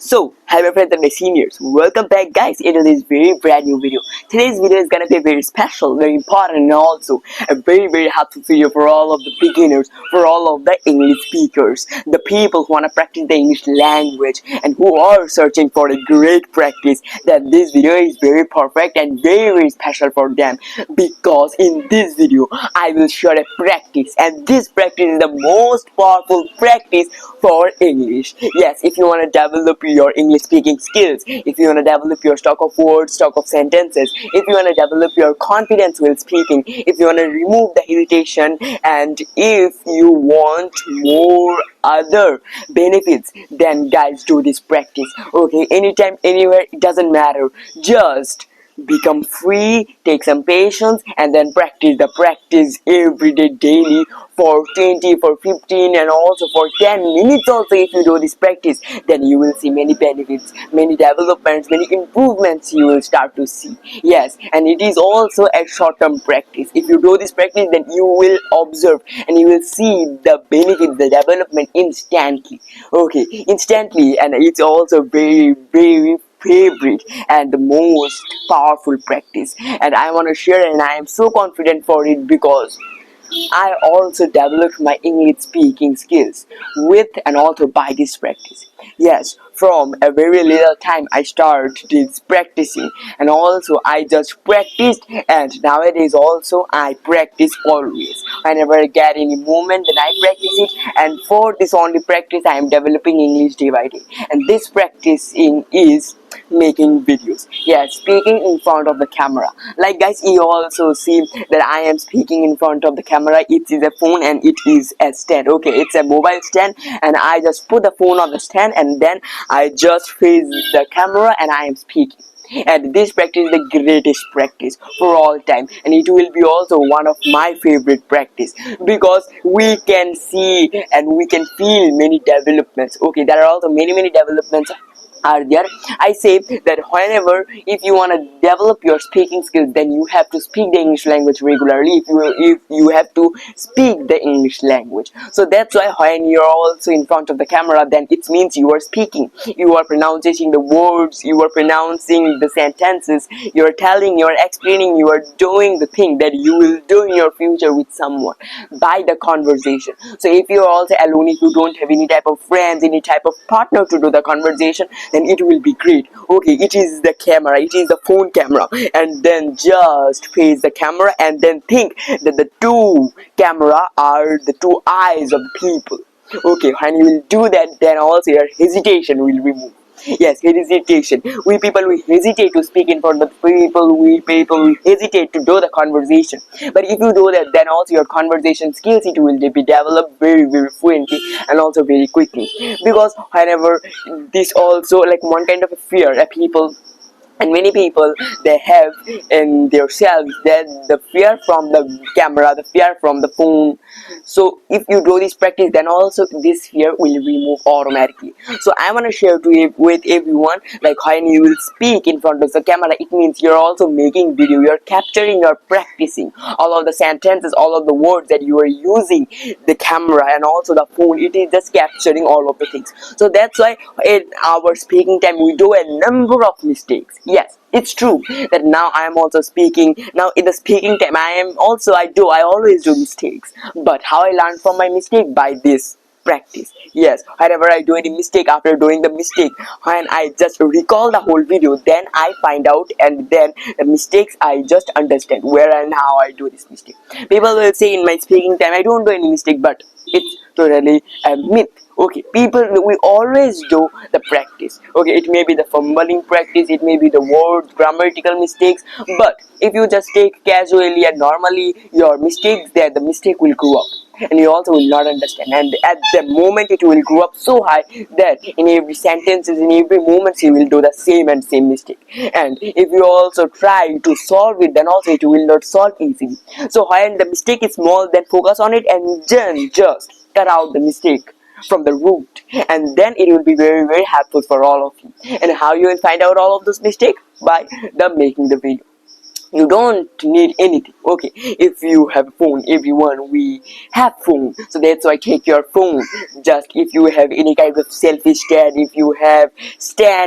Hi my friends and my seniors, welcome back guys into this very brand new video. Today's video is gonna be very special, very important, and also a very helpful video for all of the beginners, for all of the English speakers, the people who wanna practice the English language and who are searching for a great practice. That this video is very perfect and very special for them, because in this video I will share a practice, and this practice is the most powerful practice for English. Yes, if you wanna develop your English speaking skills, if you want to develop your stock of words, stock of sentences, if you want to develop your confidence while speaking, if you want to remove the hesitation, and if you want more other benefits, then guys, do this practice. Okay, anytime, anywhere, it doesn't matter. Just become free, take some patience, and then practice every day, daily, for 20, for 15, and also for 10 minutes also. If you do this practice, then you will see many benefits, many developments, many improvements you will start to see. Yes, and it is also a short-term practice. If you do this practice, then you will observe and you will see the benefits, the development instantly. Okay, instantly. And it's also very favorite and the most powerful practice, and I want to share it, and I am so confident for it, because I also developed my English speaking skills with and also by this practice. Yes, from a very little time I started practicing, and also I just practiced, and nowadays also I practice always. Whenever I get any moment, then I practice it, and for this only practice I am developing English day by day. And this practicing is making videos. Yeah, speaking in front of the camera. Like guys, you also see that I am speaking in front of the camera. It is a phone and it is a stand. Okay, it's a mobile stand, and I just put the phone on the stand, and then I just face the camera and I am speaking. And this practice is the greatest practice for all time, and it will be also one of my favorite practice, because we can see and we can feel many developments. Okay, there are also many developments are there. I say that whenever, if you want to develop your speaking skills, then you have to speak the English language regularly. If you have to speak the English language, so that's why when you're also in front of the camera, then it means you are speaking, you are pronouncing the words, you are pronouncing the sentences, you are telling, you are explaining, you are doing the thing that you will do in your future with someone by the conversation. So if you're also alone, if you don't have any type of friends, any type of partner to do the conversation, then it will be great. Okay, it is the camera, it is the phone camera, and then just face the camera, and then think that the two camera are the two eyes of the people. Okay, when you will do that, then also your hesitation will remove. Yes, hesitation. We people, we hesitate to speak in front of people. We people, we hesitate to do the conversation. But if you do that, then also your conversation skills, it will be developed very fluently and also very quickly. Because whenever this also like one kind of a fear that people, and many people, they have in themselves, that the fear from the camera, the fear from the phone. So if you do this practice, then also this fear will remove automatically. So I want to share to you with everyone, like when you will speak in front of the camera, it means you're also making video, you're capturing, you're practicing all of the sentences, all of the words that you are using the camera and also the phone. It is just capturing all of the things. So that's why in our speaking time we do a number of mistakes. Yes, it's true that now I am also speaking. Now in the speaking time I always do mistakes. But how I learn from my mistake? By this practice. Yes, whenever I do any mistake, after doing the mistake, when I just recall the whole video, then I find out, and then the mistakes I just understand where and how I do this mistake. People will say in my speaking time I don't do any mistake, but it's totally a myth. Okay, people, we always do the practice. Okay, it may be the fumbling practice, it may be the word grammatical mistakes, but if you just take casually and normally your mistakes there, the mistake will grow up and you also will not understand, and at the moment it will grow up so high that in every sentences, in every moment you will do the same mistake. And if you also try to solve it, then also it will not solve easily. So when the mistake is small, then focus on it and then just cut out the mistake from the root, and then it will be very helpful for all of you. And how you will find out all of those mistakes? By the making the video. You don't need anything. Okay, if you have a phone, everyone we have phone, so that's why take your phone. Just if you have any kind of selfie stand, if you have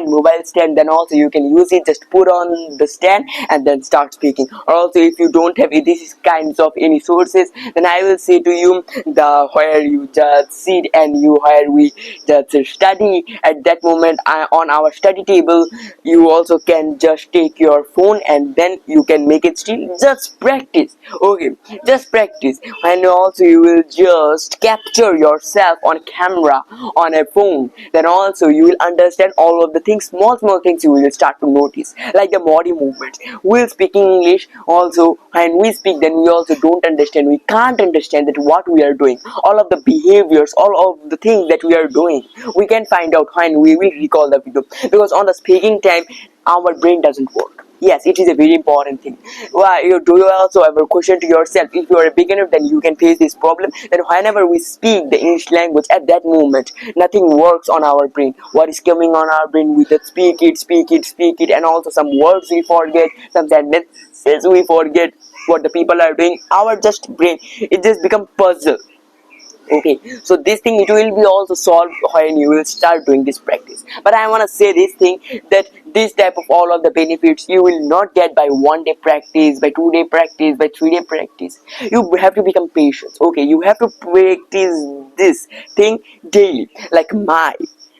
mobile stand, then also you can use it. Just put on the stand and then start speaking. Or also if you don't have these kinds of any sources, then I will say to you, the where you just sit and you where we just study at that moment, on our study table, you also can just take your phone and then you can make it still. Just practice. Okay, just practice. And also you will just capture yourself on camera on a phone. Then also you will understand all of the things, small things you will start to notice, like the body movements. We'll speak English also, and we speak, then we also don't understand, we can't understand that what we are doing, all of the behaviors, all of the things that we are doing, we can find out when we will recall the video. Because on the speaking time our brain doesn't work. Yes, it is a very important thing. Why do you also ever question to yourself, if you are a beginner, then you can face this problem, that whenever we speak the English language, at that moment nothing works on our brain. What is coming on our brain, we just speak it, and also some words we forget, some sentences we forget, what the people are doing. Our just brain, it just become puzzle. Okay, so this thing, it will be also solved when you will start doing this practice. But I want to say this thing, that this type of all of the benefits you will not get by 1 day practice, by 2 day practice, by 3 day practice. You have to become patient. Okay, you have to practice this thing daily, like my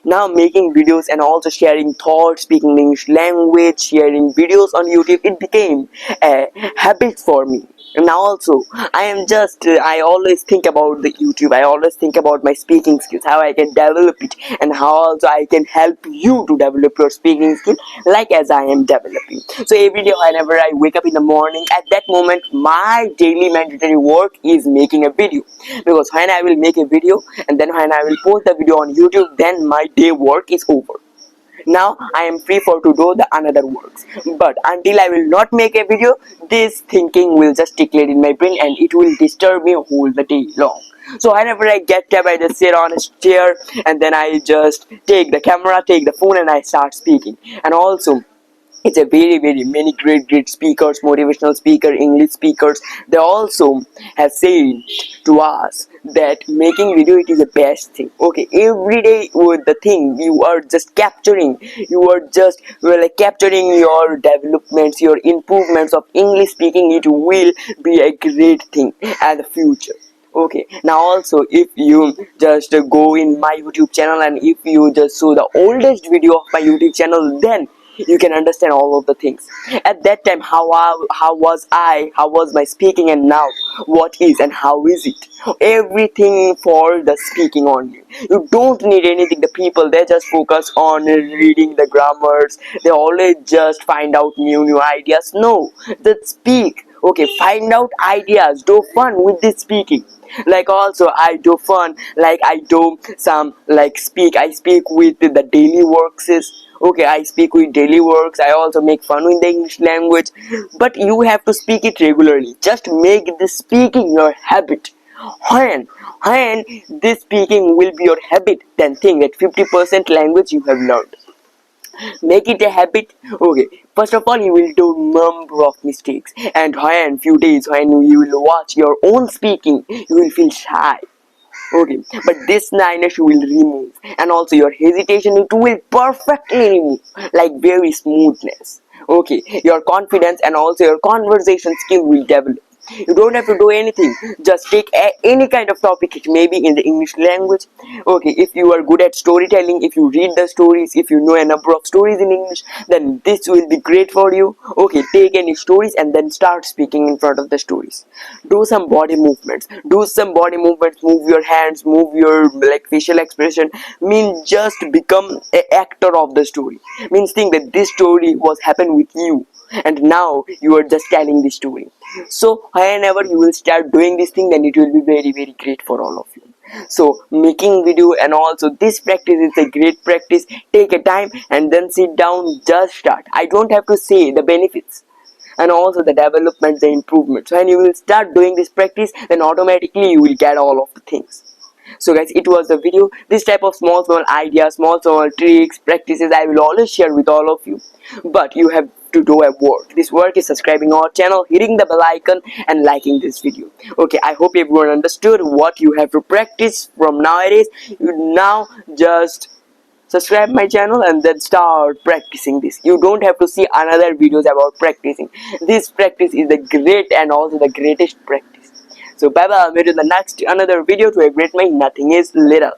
now making videos and also sharing thoughts, speaking English language, sharing videos on YouTube, it became a habit for me. And now also I am just I always think about the YouTube, I always think about my speaking skills, how I can develop it, and how also I can help you to develop your speaking skill, like as I am developing. So every day whenever I wake up in the morning, at that moment my daily mandatory work is making a video. Because when I will make a video and then when I will post the video on YouTube, then my day work is over. Now I am free for to do the another works. But until I will not make a video, this thinking will just declare in my brain and it will disturb me whole the day long. So whenever I get up, I just sit on a chair and then I just take the camera, take the phone, and I start speaking. And also it's a very many great speakers, motivational speaker, English speakers, they also have said to us that making video, it is the best thing. Okay, every day with the thing you are just capturing, you are just like capturing your developments, your improvements of English speaking, it will be a great thing at the future. Okay, now also if you just go in my YouTube channel and if you just saw the oldest video of my YouTube channel, then you can understand all of the things. At that time, how was I, how was my speaking, and now what is and how is it. Everything for the speaking only. You don't need anything. The people, they just focus on reading the grammars, they always just find out new ideas. No, just speak. Okay, find out ideas, do fun with this speaking. Like also I do fun, like I do some like I speak with the daily works is. Okay, I speak with daily works, I also make fun with the English language. But you have to speak it regularly. Just make the speaking your habit. When this speaking will be your habit, then think that 50% language you have learned. Make it a habit. Okay, first of all you will do number of mistakes, and when few days when you will watch your own speaking, you will feel shy. Okay, but this nightness you will remove, and also your hesitation, it will perfectly remove, like very smoothness. Okay, your confidence and also your conversation skill will develop. You don't have to do anything, just take any kind of topic, it may be in the English language. Okay, if you are good at storytelling, if you read the stories, if you know a number of stories in English, then this will be great for you. Okay, take any stories and then start speaking in front of the stories. Do some body movements, move your hands, move your like facial expression. Mean just become a actor of the story. Means think that this story was happened with you and now you are just telling the story. So whenever you will start doing this thing, then it will be very great for all of you. So making video and also this practice is a great practice. Take a time and then sit down, just start. I don't have to say the benefits and also the development, the improvements. When you will start doing this practice, then automatically you will get all of the things. So guys, it was the video. This type of small ideas, small tricks, practices, I will always share with all of you. But you have to do a work. This work is subscribing our channel, hitting the bell icon, and liking this video. Okay, I hope everyone understood what you have to practice from nowadays. You now just subscribe my channel and then start practicing this. You don't have to see another videos about practicing. This practice is the great and also the greatest practice. So bye bye, I'll meet you in the next another video. To a great mind, nothing is little.